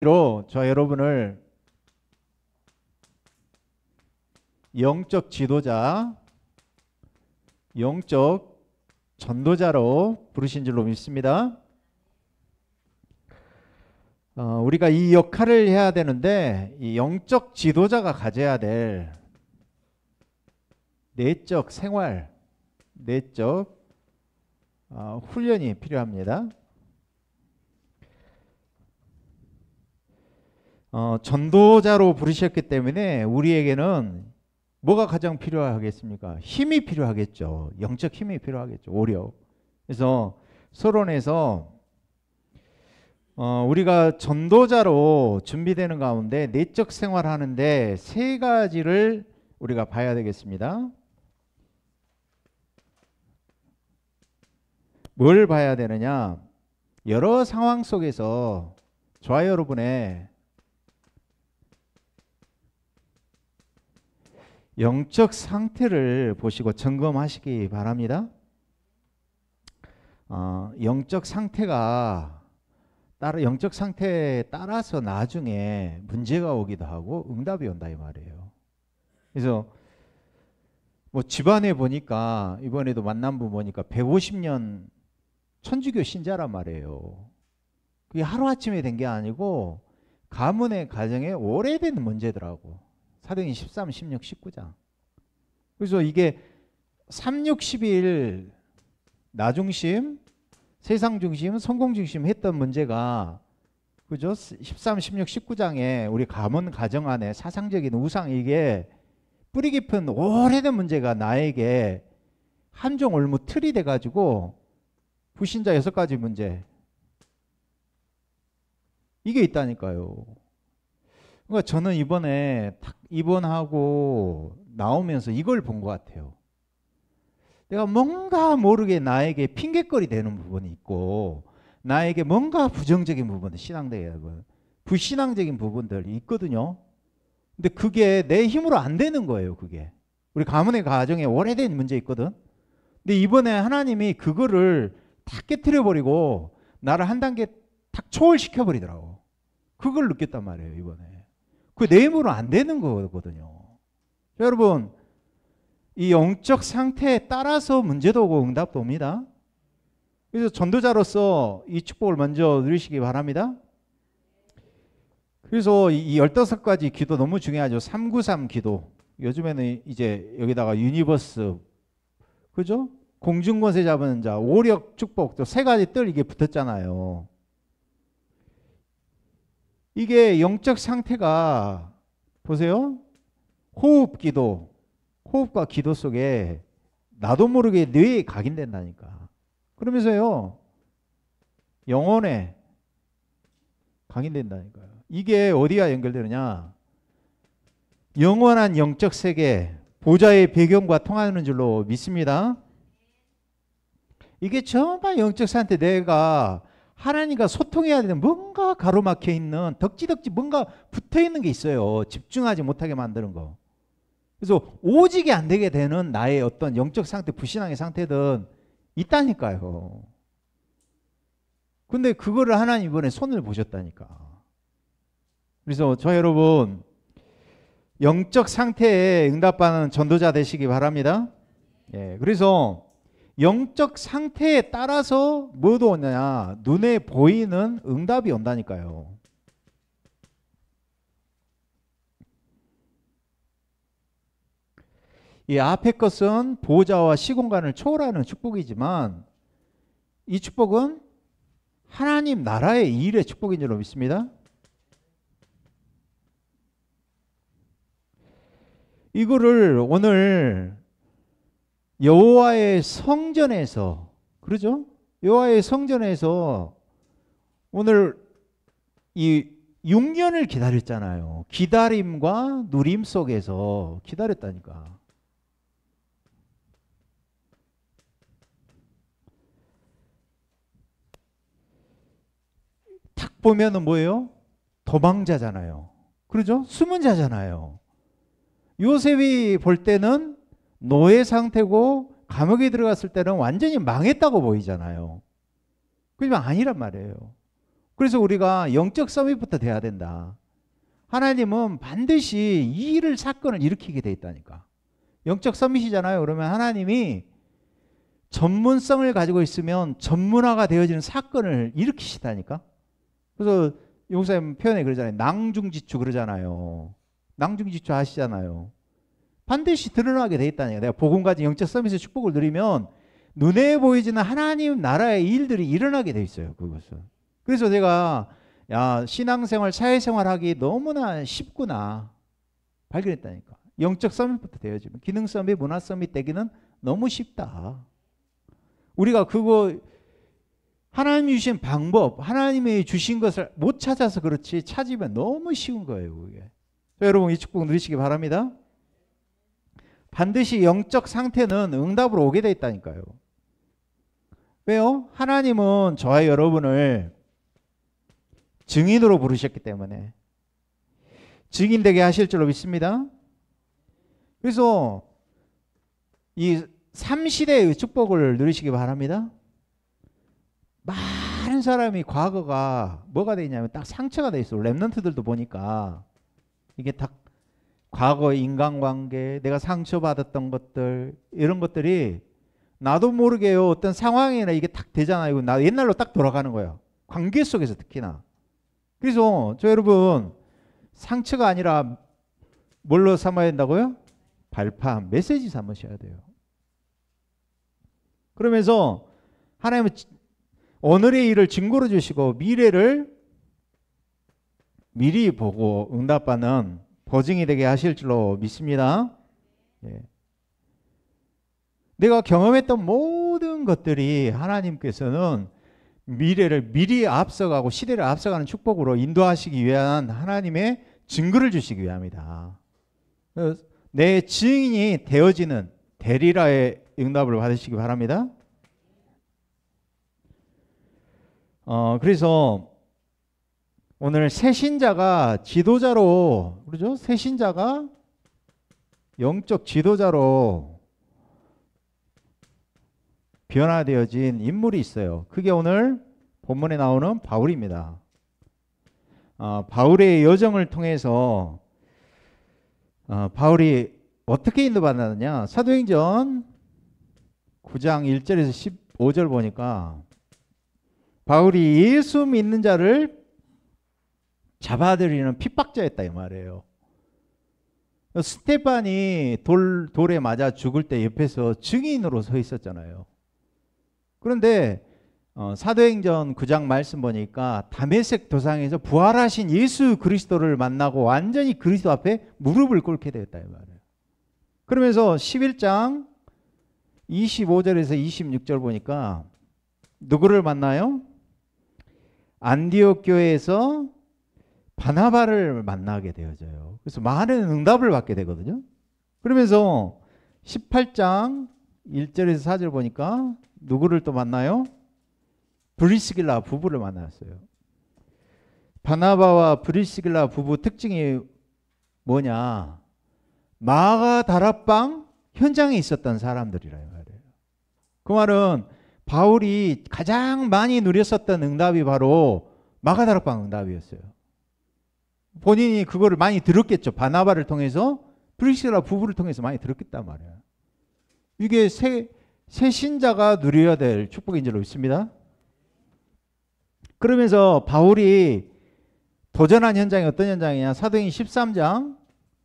저 여러분을 영적 지도자, 영적 전도자로 부르신 줄로 믿습니다. 우리가 이 역할을 해야 되는데, 이 영적 지도자가 가져야 될 내적 생활, 내적 훈련이 필요합니다. 전도자로 부르셨기 때문에 우리에게는 뭐가 가장 필요하겠습니까? 힘이 필요하겠죠. 영적 힘이 필요하겠죠. 오력. 그래서 서론에서 우리가 전도자로 준비되는 가운데 내적 생활하는데 세 가지를 우리가 봐야 되겠습니다. 뭘 봐야 되느냐? 여러 상황 속에서 저와 여러분의 영적 상태를 보시고 점검하시기 바랍니다. 영적 상태에 따라서 나중에 문제가 오기도 하고 응답이 온다 이 말이에요. 그래서 뭐 집안에 보니까 이번에도 만남부 보니까 150년 천주교 신자란 말이에요. 그게 하루아침에 된 게 아니고 가문의 가정에 오래된 문제더라고. 사도행전 13, 16, 19장. 그래서 이게 3, 6, 11 나중심, 세상중심, 성공중심 했던 문제가 그죠? 13, 16, 19장에 우리 가문 가정 안에 사상적인 우상 이게 뿌리 깊은 오래된 문제가 나에게 한종 올무 틀이 돼가지고 불신자 6가지 문제 이게 있다니까요. 그러니까 저는 이번에 딱 입원하고 나오면서 이걸 본 것 같아요. 내가 뭔가 모르게 나에게 핑계거리 되는 부분이 있고 나에게 뭔가 부정적인 부분, 신앙적인 불신앙적인 부분들이 있거든요. 근데 그게 내 힘으로 안 되는 거예요. 그게 우리 가문의 가정에 오래된 문제 있거든. 근데 이번에 하나님이 그거를 탁 깨트려버리고 나를 한 단계 탁 초월시켜 버리더라고. 그걸 느꼈단 말이에요. 이번에 그 내 힘으로 안 되는 거거든요. 여러분, 이 영적 상태에 따라서 문제도 오고 응답도 옵니다. 그래서 전도자로서 이 축복을 먼저 누리시기 바랍니다. 그래서 이 15가지 기도 너무 중요하죠. 393 기도. 요즘에는 이제 여기다가 유니버스, 그죠? 공중권세 잡은 자, 오력 축복, 또 3가지 뜰 이게 붙었잖아요. 이게 영적 상태가 보세요. 호흡 기도, 호흡과 기도 속에 나도 모르게 뇌에 각인된다니까. 그러면서요. 영혼에 각인된다니까요. 이게 어디가 연결되느냐? 영원한 영적 세계, 보좌의 배경과 통하는 줄로 믿습니다. 이게 정말 영적 상태 내가 하나님과 소통해야 되는 뭔가 가로막혀 있는 덕지덕지 뭔가 붙어 있는 게 있어요. 집중하지 못하게 만드는 거. 그래서 오직이 안 되게 되는 나의 어떤 영적 상태, 불신앙의 상태든 있다니까요. 근데 그거를 하나님 이번에 손을 보셨다니까. 그래서 저 여러분 영적 상태에 응답받는 전도자 되시기 바랍니다. 예, 그래서 영적 상태에 따라서 뭐도 오느냐? 눈에 보이는 응답이 온다니까요. 이 앞에 것은 보좌와 시공간을 초월하는 축복이지만 이 축복은 하나님 나라의 일의 축복인 줄로 믿습니다. 이거를 오늘 여호와의 성전에서, 그러죠? 여호와의 성전에서 오늘 이 6년을 기다렸잖아요. 기다림과 누림 속에서 기다렸다니까. 딱 보면은 뭐예요? 도망자잖아요. 그러죠? 숨은 자잖아요. 요셉이 볼 때는 노예 상태고 감옥에 들어갔을 때는 완전히 망했다고 보이잖아요. 그지만 아니란 말이에요. 그래서 우리가 영적 서밋부터 돼야 된다. 하나님은 반드시 이 일을 사건을 일으키게 돼 있다니까. 영적 서밋이잖아요. 그러면 하나님이 전문성을 가지고 있으면 전문화가 되어지는 사건을 일으키시다니까. 그래서 용사님 표현에 그러잖아요. 낭중지추 그러잖아요. 낭중지추 아시잖아요. 반드시 드러나게 돼 있다니까. 내가 복음 가진 영적 서밋의 축복을 누리면 눈에 보이지는 하나님 나라의 일들이 일어나게 돼 있어요. 그것은. 그래서 제가 야, 신앙생활, 사회생활 하기 너무나 쉽구나 발견했다니까. 영적 서밋부터 되어지면 기능 서밋, 문화 서밋 되기는 너무 쉽다. 우리가 그거 하나님이 주신 방법, 하나님이 주신 것을 못 찾아서 그렇지 찾으면 너무 쉬운 거예요. 그게. 여러분 이 축복 누리시기 바랍니다. 반드시 영적 상태는 응답으로 오게 돼 있다니까요. 왜요? 하나님은 저와 여러분을 증인으로 부르셨기 때문에 증인되게 하실 줄로 믿습니다. 그래서 이 3시대의 축복을 누리시기 바랍니다. 많은 사람이 과거가 뭐가 돼 있냐면 딱 상처가 돼 있어. 랩런트들도 보니까 이게 딱 과거 인간관계, 내가 상처받았던 것들 이런 것들이 나도 모르게요. 어떤 상황이나 이게 딱 되잖아요. 나 옛날로 딱 돌아가는 거예요. 관계 속에서 특히나. 그래서 저 여러분 상처가 아니라 뭘로 삼아야 된다고요? 발판, 메시지 삼으셔야 돼요. 그러면서 하나님은 오늘의 일을 증거로 주시고 미래를 미리 보고 응답받는 보증이 되게 하실 줄로 믿습니다. 예. 내가 경험했던 모든 것들이 하나님께서는 미래를 미리 앞서가고 시대를 앞서가는 축복으로 인도하시기 위한 하나님의 증거를 주시기 위함이다. 내 증인이 되어지는 대리라의 응답을 받으시기 바랍니다. 그래서 오늘 새신자가 지도자로, 그러죠? 새신자가 영적 지도자로 변화되어진 인물이 있어요. 그게 오늘 본문에 나오는 바울입니다. 바울의 여정을 통해서 바울이 어떻게 인도받았느냐? 사도행전 9장 1절에서 15절 보니까 바울이 예수 믿는 자를 잡아들이는 핍박자였다 이 말이에요. 스테반이 돌에 맞아 죽을 때 옆에서 증인으로 서 있었잖아요. 그런데 사도행전 9장 말씀 보니까 다메섹 도상에서 부활하신 예수 그리스도를 만나고 완전히 그리스도 앞에 무릎을 꿇게 되었다 이 말이에요. 그러면서 11장 25절에서 26절 보니까 누구를 만나요? 안디옥 교회에서 바나바를 만나게 되어져요. 그래서 많은 응답을 받게 되거든요. 그러면서 18장 1절에서 4절 보니까 누구를 또 만나요? 브리스길라 부부를 만났어요. 바나바와 브리스길라 부부 특징이 뭐냐? 마가다락방 현장에 있었던 사람들이라 말이에요. 그 말은 바울이 가장 많이 누렸었던 응답이 바로 마가다락방 응답이었어요. 본인이 그거를 많이 들었겠죠. 바나바를 통해서, 브리스길라 부부를 통해서 많이 들었겠단 말이에요. 이게 새 신자가 누려야 될 축복인 줄로 믿습니다. 그러면서 바울이 도전한 현장이 어떤 현장이냐? 사도행전 13장,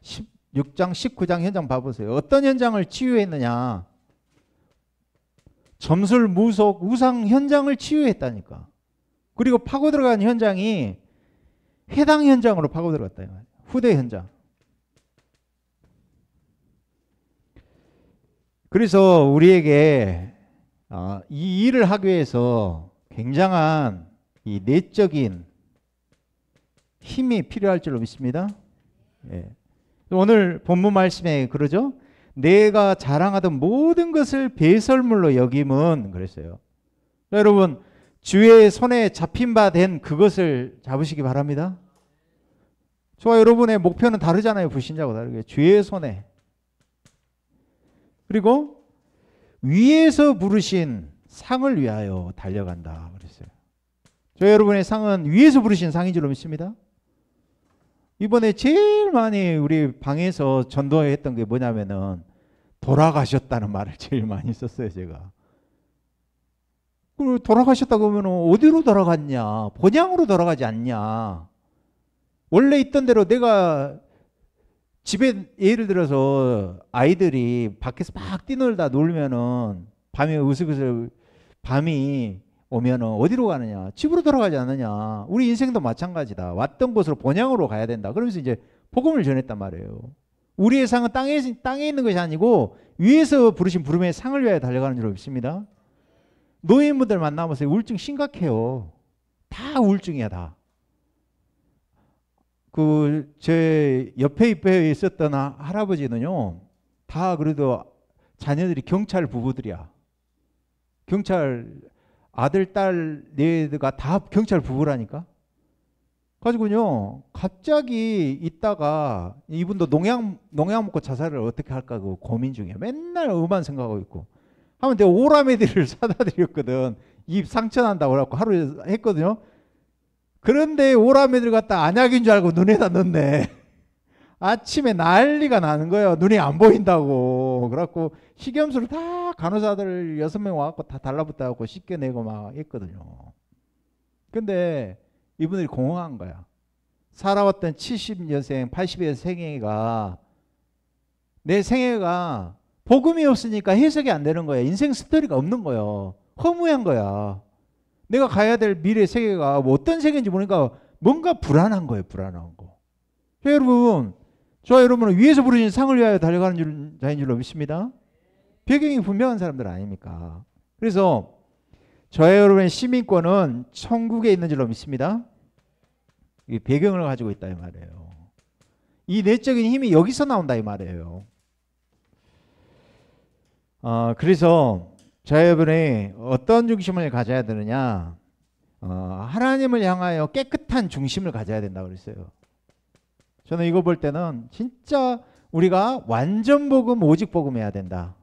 16장, 19장 현장 봐보세요. 어떤 현장을 치유했느냐? 점술, 무속, 우상 현장을 치유했다니까. 그리고 파고 들어간 현장이 회당 현장으로 파고 들어갔다. 후대 현장. 그래서 우리에게 이 일을 하기 위해서 굉장한 이 내적인 힘이 필요할 줄로 믿습니다. 예. 오늘 본문 말씀에 그러죠. 내가 자랑하던 모든 것을 배설물로 여김은 그랬어요. 여러분 주의 손에 잡힌 바 된 그것을 잡으시기 바랍니다. 저와 여러분의 목표는 다르잖아요. 불신자하고 다르게. 주의 손에. 그리고 위에서 부르신 상을 위하여 달려간다 그랬어요. 저 여러분의 상은 위에서 부르신 상인 줄로 믿습니다. 이번에 제일 많이 우리 방에서 전도했던 게 뭐냐면은 돌아가셨다는 말을 제일 많이 썼어요, 제가. 그럼 돌아가셨다고 하면 어디로 돌아갔냐? 본향으로 돌아가지 않냐? 원래 있던 대로 내가 집에 예를 들어서 아이들이 밖에서 막 뛰놀다 놀면은 밤에 으슬으슬 밤이 오면은 어디로 가느냐? 집으로 돌아가지 않느냐? 우리 인생도 마찬가지다. 왔던 곳으로 본향으로 가야 된다. 그러면서 이제 복음을 전했단 말이에요. 우리의 상은 땅에 있는 것이 아니고 위에서 부르신 부름의 상을 위하여 달려가는 줄 믿습니다. 노인분들 만나보세요. 우울증 심각해요. 다 우울증이야, 다. 제 옆에 있었던 할아버지는요, 다 그래도 자녀들이 경찰 부부들이야. 경찰 아들, 딸, 네가 다 경찰 부부라니까. 가지고요, 갑자기 있다가 이분도 농약 먹고 자살을 어떻게 할까 그 고민 중이야. 맨날 음한 생각하고 있고. 하면 내가 오라메디를 사다 드렸거든. 입 상처 난다고 그래갖고 하루에 했거든요. 그런데 오라메디를 갖다 안약인 줄 알고 눈에다 넣네. 아침에 난리가 나는 거예요. 눈이 안 보인다고. 그래갖고 식염수를 다 간호사들 6명 와갖고 다 달라붙어갖고 씻겨내고 막 했거든요. 근데 이분들이 공허한 거야. 살아왔던 70년생, 80여 생애가 내 생애가 복음이 없으니까 해석이 안 되는 거야. 인생 스토리가 없는 거예요. 허무한 거야. 내가 가야 될 미래 세계가 뭐 어떤 세계인지 모르니까 뭔가 불안한 거예요. 불안한 거. 여러분, 저와 여러분은 위에서 부르신 상을 위하여 달려가는 자인 줄로 믿습니다. 배경이 분명한 사람들 아닙니까? 그래서 저와 여러분의 시민권은 천국에 있는 줄로 믿습니다. 이 배경을 가지고 있다 이 말이에요. 이 내적인 힘이 여기서 나온다 이 말이에요. 그래서 저와 여러분이 어떤 중심을 가져야 되느냐? 하나님을 향하여 깨끗한 중심을 가져야 된다고 그랬어요. 저는 이거 볼 때는 진짜 우리가 완전 복음, 오직 복음 해야 된다.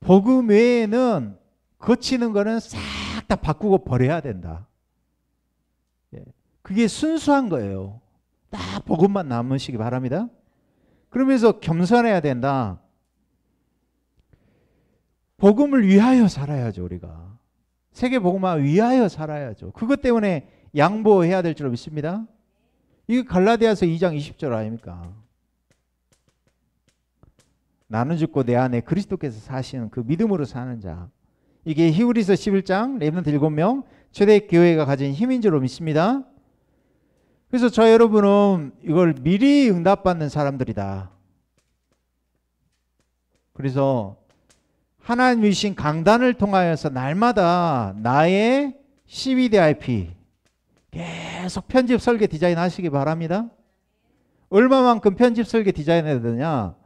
복음 외에는 거치는 거는 싹 다 바꾸고 버려야 된다. 그게 순수한 거예요. 딱 복음만 남으시기 바랍니다. 그러면서 겸손해야 된다. 복음을 위하여 살아야죠, 우리가. 세계 복음화 위하여 살아야죠. 그것 때문에 양보해야 될 줄 믿습니다. 이게 갈라디아서 2장 20절 아닙니까? 나는 죽고 내 안에 그리스도께서 사시는 그 믿음으로 사는 자. 이게 히브리서 11장 렘넌트 7명 초대교회가 가진 힘인 줄로 믿습니다. 그래서 저 여러분은 이걸 미리 응답받는 사람들이다. 그래서 하나님이 주신 강단을 통하여서 날마다 나의 CVDIP 계속 편집 설계 디자인 하시기 바랍니다. 얼마만큼 편집 설계 디자인해야 되냐?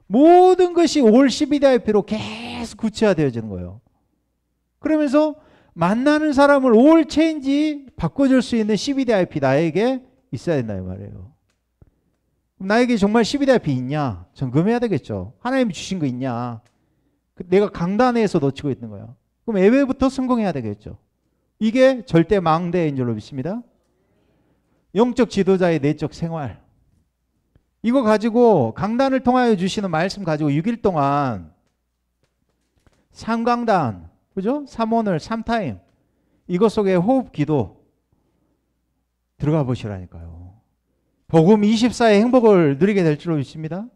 모든 것이 올 CVDIP로 계속 구체화되어지는 거예요. 그러면서 만나는 사람을 올 체인지 바꿔줄 수 있는 CVDIP 나에게 있어야 된다 이 말이에요. 나에게 정말 CVDIP 있냐? 점검해야 되겠죠. 하나님이 주신 거 있냐? 내가 강단에서 놓치고 있는 거야. 그럼 예배부터 성공해야 되겠죠. 이게 절대 망대인 줄로 믿습니다. 영적 지도자의 내적 생활. 이거 가지고 강단을 통하여 주시는 말씀 가지고 6일 동안 3강단, 그죠? 3오늘 3타임. 이것 속에 호흡 기도 들어가 보시라니까요. 복음 24의 행복을 누리게 될 줄로 믿습니다.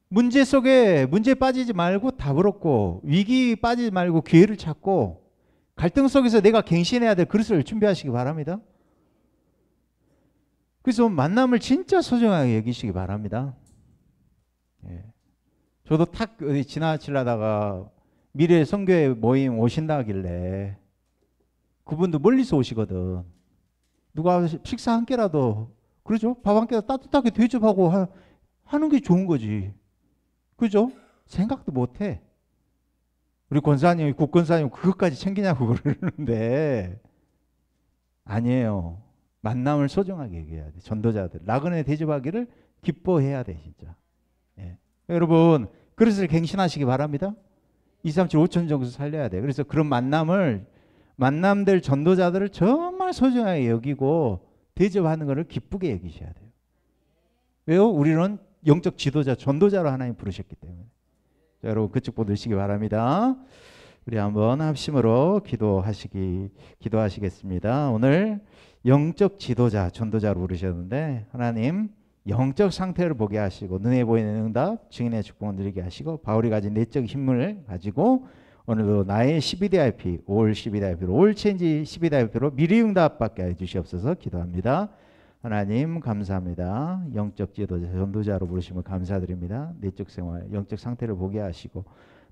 문제 속에 문제 빠지지 말고 답을 얻고 위기 빠지지 말고 기회를 찾고 갈등 속에서 내가 갱신해야 될 그릇을 준비하시기 바랍니다. 그래서 만남을 진짜 소중하게 여기시기 바랍니다. 저도 탁 지나치려다가 미래 선교회 모임 오신다 하길래 그분도 멀리서 오시거든. 누가 식사 한 끼라도 그러죠? 밥 한 끼라도 따뜻하게 대접하고 하는 게 좋은 거지. 그죠? 생각도 못해. 우리 권사님, 국권사님 그것까지 챙기냐고 그러는데 아니에요. 만남을 소중하게 얘기해야 돼. 전도자들 나그네 대접하기를 기뻐해야 돼 진짜. 여러분 그릇을 갱신하시기 바랍니다. 237, 5천 정도 살려야 돼. 그래서 그런 만남될 전도자들을 정말 소중하게 여기고 대접하는 것을 기쁘게 여기셔야 돼요. 왜요? 우리는 영적 지도자, 전도자로 하나님 부르셨기 때문에. 자, 여러분 그쪽 보시기 바랍니다. 우리 한번 합심으로 기도하시겠습니다. 오늘 영적 지도자, 전도자로 부르셨는데 하나님 영적 상태를 보게 하시고 눈에 보이는 응답, 증인의 축복을 누리게 하시고 바울이 가진 내적 힘을 가지고 오늘도 나의 12DIP, 올 12DIP로, 올 체인지 12DIP로 미리 응답받게 해주시옵소서 기도합니다. 하나님 감사합니다. 영적 지도자, 전도자로 부르심을 감사드립니다. 내적 생활, 영적 상태를 보게 하시고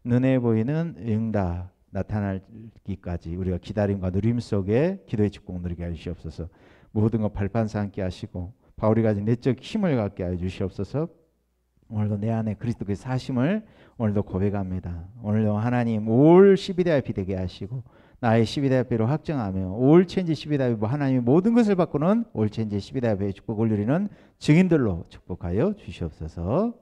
눈에 보이는 응답 나타나기까지 우리가 기다림과 누림 속에 기도의 축복 누리게 해주시옵소서. 모든 것 발판사 함께 하시고 바울이 가진 내적 힘을 갖게 해 주시옵소서. 오늘도 내 안에 그리스도의 사심을 오늘도 고백합니다. 오늘도 하나님 올 12DIP 되게 하시고 나의 12DIP로 확정하며 올 체인지 12DIP 하나님이 모든 것을 바꾸는 올 체인지 12DIP의 축복을 누리는 증인들로 축복하여 주시옵소서.